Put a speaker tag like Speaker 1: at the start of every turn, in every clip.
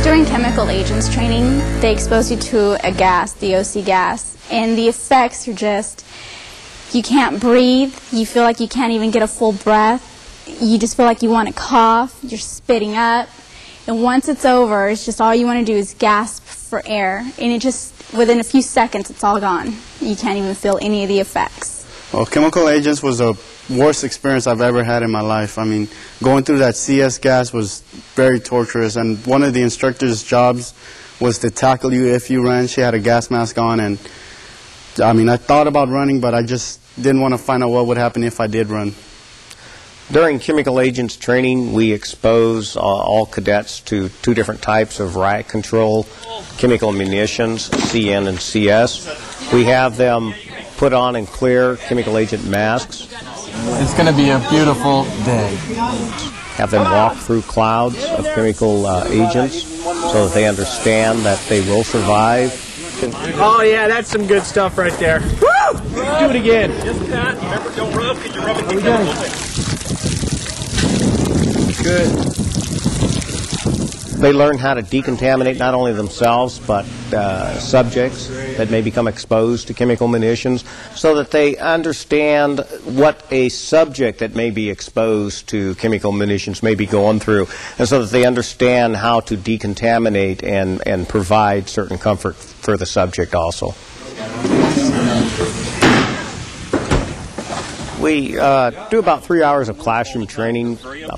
Speaker 1: During chemical agents training, they expose you to a gas, the OC gas, and the effects are just, you can't breathe, you feel like you can't even get a full breath, you just feel like you want to cough, you're spitting up, and once it's over, it's just all you want to do is gasp for air, and it just, within a few seconds, it's all gone. You can't even feel any of the effects.
Speaker 2: Well, chemical agents was the worst experience I've ever had in my life. I mean, going through that CS gas was very torturous, and one of the instructor's jobs was to tackle you if you ran. She had a gas mask on, and I mean, I thought about running, but I just didn't want to find out what would happen if I did run.
Speaker 3: During chemical agents training, we expose all cadets to two different types of riot control chemical munitions, CN and CS. We have them put on and clear chemical agent masks.
Speaker 4: It's going to be a beautiful day.
Speaker 3: Have them walk through clouds of chemical agents so that they understand that they will survive.
Speaker 5: Oh yeah, that's some good stuff right there. Woo! Do it again.
Speaker 6: Remember, don't rub because you're rubbing the chemicals.
Speaker 5: Good.
Speaker 3: They learn how to decontaminate not only themselves but subjects that may become exposed to chemical munitions, so that they understand what a subject that may be exposed to chemical munitions may be going through, and so that they understand how to decontaminate and provide certain comfort for the subject also. We do about 3 hours of classroom training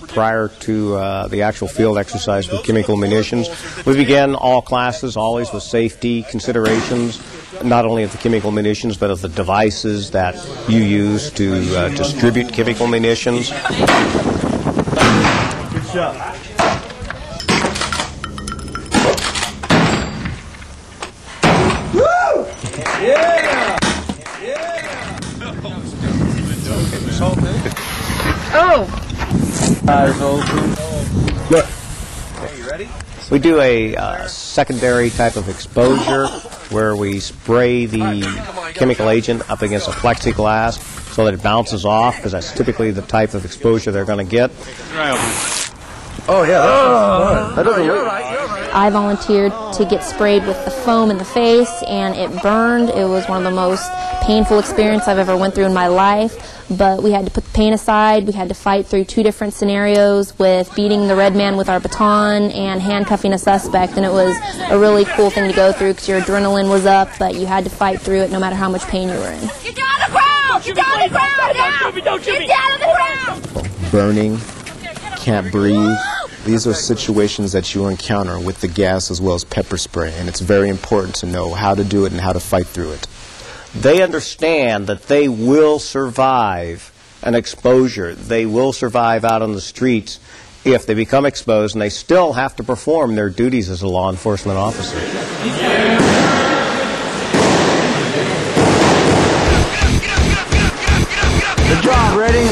Speaker 3: prior to the actual field exercise with chemical munitions. We begin all classes always with safety considerations, not only of the chemical munitions, but of the devices that you use to distribute chemical munitions.
Speaker 5: Good shot. Woo! Yeah!
Speaker 1: Oh!
Speaker 5: Eyes open. Look.
Speaker 6: Okay, you ready?
Speaker 3: We do a secondary type of exposure where we spray the chemical agent up against a plexiglass so that it bounces off, because that's typically the type of exposure they're going to get.
Speaker 5: Oh yeah, that doesn't look right.
Speaker 7: I volunteered to get sprayed with the foam in the face, and it burned. It was one of the most painful experiences I've ever went through in my life. But we had to put the pain aside. We had to fight through two different scenarios with beating the red man with our baton and handcuffing a suspect. And it was a really cool thing to go through because your adrenaline was up, but you had to fight through it no matter how much pain you were in.
Speaker 8: Get down on the ground! Get down on the ground now! Get down on the ground!
Speaker 9: Burning, can't breathe. These are situations that you encounter with the gas as well as pepper spray, and it's very important to know how to do it and how to fight through it.
Speaker 3: They understand that they will survive an exposure. They will survive out on the streets if they become exposed, and they still have to perform their duties as a law enforcement officer.
Speaker 5: Good job, ready?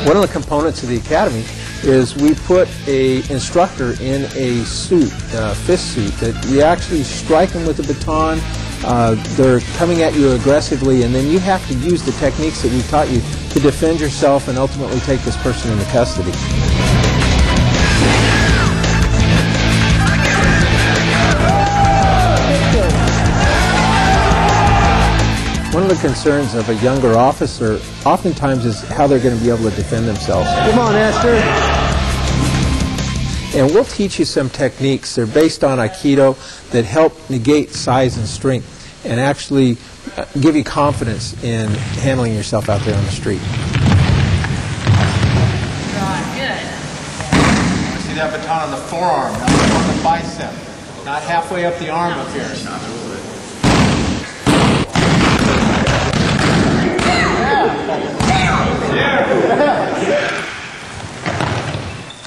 Speaker 5: One of the components of the academy is we put a instructor in a suit, fist suit, that we actually strike them with a baton. They're coming at you aggressively, and then you have to use the techniques that we taught you to defend yourself and ultimately take this person into custody. One of the concerns of a younger officer oftentimes is how they're going to be able to defend themselves. Come on, Esther. And we'll teach you some techniques. They're based on Aikido that help negate size and strength and actually give you confidence in handling yourself out there on the street.
Speaker 8: Good.
Speaker 10: See that baton on the forearm, not on the bicep, not halfway up the arm up here.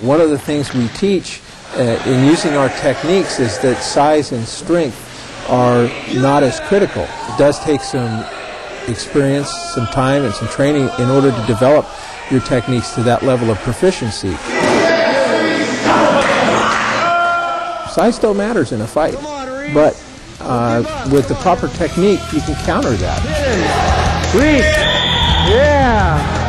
Speaker 5: One of the things we teach in using our techniques is that size and strength are not as critical. It does take some experience, some time, and some training in order to develop your techniques to that level of proficiency. Size still matters in a fight, but with the proper technique, you can counter that.
Speaker 11: Reese! Yeah!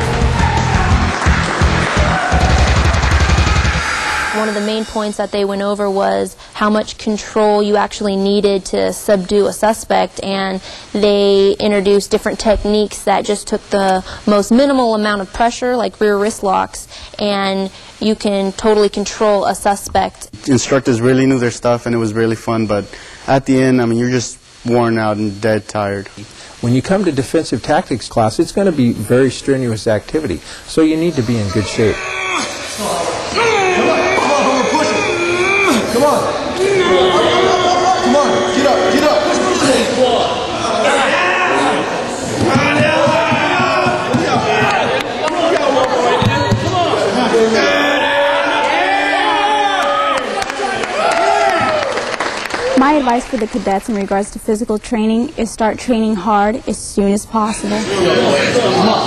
Speaker 7: One of the main points that they went over was how much control you actually needed to subdue a suspect, and they introduced different techniques that just took the most minimal amount of pressure, like rear wrist locks, and you can totally control a suspect.
Speaker 2: Instructors really knew their stuff, and it was really fun, but at the end, I mean, you're just worn out and dead tired.
Speaker 5: When you come to defensive tactics class, it's going to be very strenuous activity, so you need to be in good shape.
Speaker 11: Come on! Come on! Get up! Get up!
Speaker 1: My advice for the cadets in regards to physical training is start training hard as soon as possible.
Speaker 11: Come on!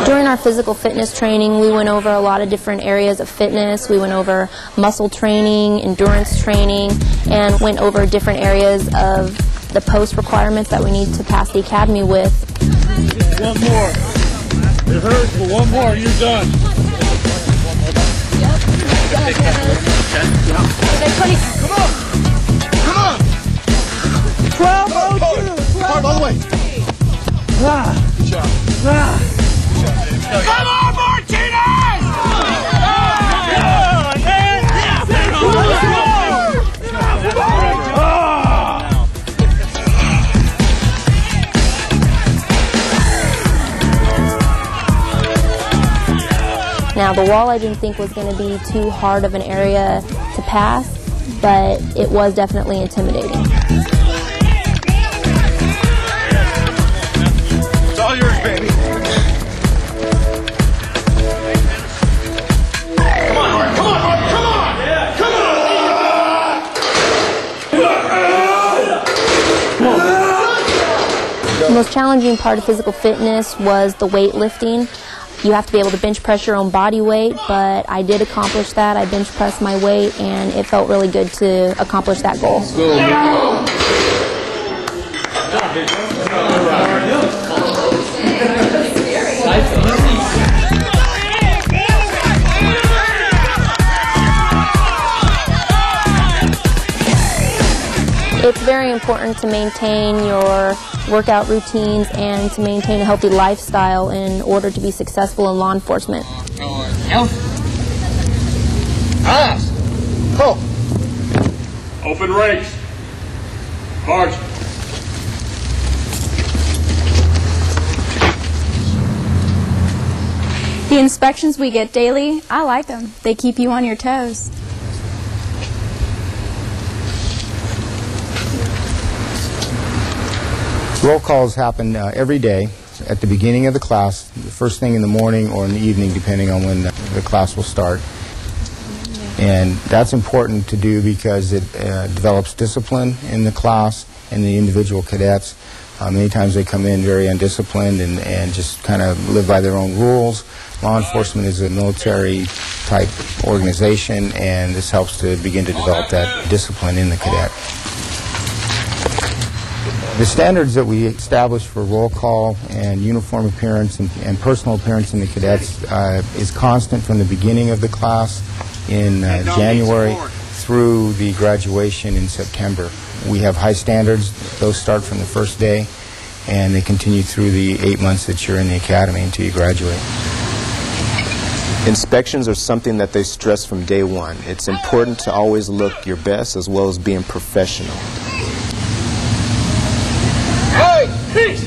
Speaker 7: During our physical fitness training, we went over a lot of different areas of fitness. We went over muscle training, endurance training, and went over different areas of the post requirements that we need to pass the academy with.
Speaker 11: One more. It hurts, but one more, you're done. Come on! Come on! 12:02! Hard all the way. Good job.
Speaker 8: Come on, Martinez!
Speaker 7: Now, the wall I didn't think was going to be too hard of an area to pass, but it was definitely intimidating.
Speaker 11: It's all yours, baby.
Speaker 7: The most challenging part of physical fitness was the weightlifting. You have to be able to bench press your own body weight, but I did accomplish that. I bench pressed my weight, and it felt really good to accomplish that goal. It's very important to maintain your workout routines and to maintain a healthy lifestyle in order to be successful in law enforcement.
Speaker 11: Open ranks. March.
Speaker 1: The inspections we get daily, I like them. They keep you on your toes.
Speaker 9: Roll calls happen every day at the beginning of the class, the first thing in the morning or in the evening, depending on when the class will start. And that's important to do because it develops discipline in the class and the individual cadets. Many times they come in very undisciplined and just kind of live by their own rules. Law enforcement is a military-type organization, and this helps to begin to develop that discipline in the cadet. The standards that we establish for roll call and uniform appearance and personal appearance in the cadets is constant from the beginning of the class in January through the graduation in September. We have high standards. Those start from the first day, and they continue through the 8 months that you're in the academy until you graduate.
Speaker 12: Inspections are something that they stress from day one. It's important to always look your best as well as being professional.
Speaker 11: Hey! Peace!